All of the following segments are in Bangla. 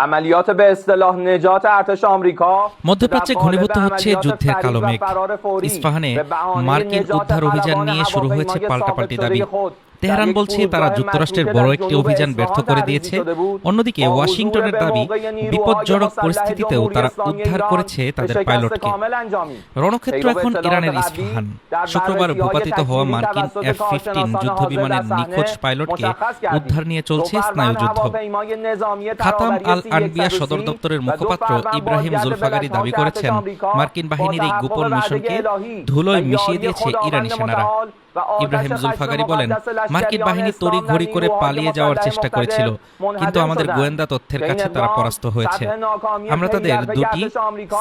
عملیات به اصطلاح نجات ارتش آمریکا মধ্যপ্রাচ্যে ঘনীভূত হচ্ছে যুদ্ধের কালো মেঘ। ইস্পাহানে মার্কিন উদ্ধার অভিযান নিয়ে শুরু হয়েছে পাল্টাপাল্টি দাবি। তেহরান বলছে তারা যুক্তরাষ্ট্রের বড় একটি অভিযান ব্যর্থ করে দিয়েছে। অন্যদিকে ওয়াশিংটনের দাবি বিপজ্জনক পরিস্থিতিতেও তারা উদ্ধার করেছে তাদের পাইলটকে। রণক্ষেত্র এখন ইরানের ইস্পাহান। শুক্রবার ভূপাতিত হওয়া মার্কিন F-15 যুদ্ধবিমানের নিখোঁজ পাইলটকে উদ্ধার নিয়ে চলছে স্নায়ুযুদ্ধ। খাতাম আল আনবিয়া সদর দপ্তরের মুখপাত্র ইব্রাহিম জুলফাগারি দাবি করেছেন, মার্কিন বাহিনীর এই গোপন মিশনকে ধুলোয় মিশিয়ে দিয়েছে ইরানি সেনারা। ইব্রাহিম জুলফাগারি বলেন, মার্কিন বাহিনী তড়িঘড়ি করে পালিয়ে যাওয়ার চেষ্টা করেছিল, কিন্তু আমাদের গোয়েন্দা তথ্যের কাছে তারা পরাস্ত হয়েছে। আমরা তাদের দুটি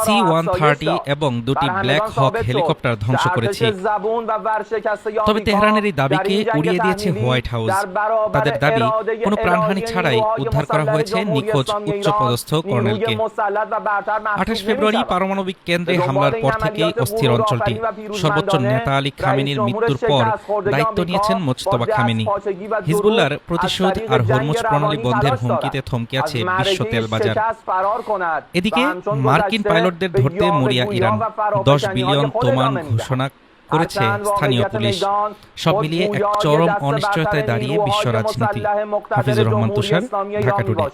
C-130 এবং দুটি ব্ল্যাক হক হেলিকপ্টার ধ্বংস করেছি। তবে তেহরানের এই দাবিকে উড়িয়ে দিয়েছে হোয়াইট হাউস। তাদের দাবি, কোনো প্রাণহানি ছাড়াই উদ্ধার করা হয়েছে নিখোঁজ উচ্চপদস্থ কর্নেলকে। 28 ফেব্রুয়ারি পারমাণবিক কেন্দ্রে হামলার পর থেকেই অস্থির অঞ্চলটি। সর্বোচ্চ নেতা আলী খামেনির মৃত্যুর পর দায়িত্ব নিয়েছেন মোজতবা খামেনি। হিজবুল্লাহর প্রতিশোধ আর হরমুজ প্রণালী বন্ধের হুমকিতে থমকে আছে বিশ্ব তেল বাজার। এদিকে মার্কিন পাইলটদের ধরতে মরিয়া ইরান। 10 বিলিয়ন তোমান ঘোষণা করেছে স্থানীয় পুলিশ। সব মিলিয়ে এক চরম অনিশ্চয়তায় দাঁড়িয়ে বিশ্ব রাজনীতি। হাফিজুর রহমান তুষার, ঢাকা টুডে।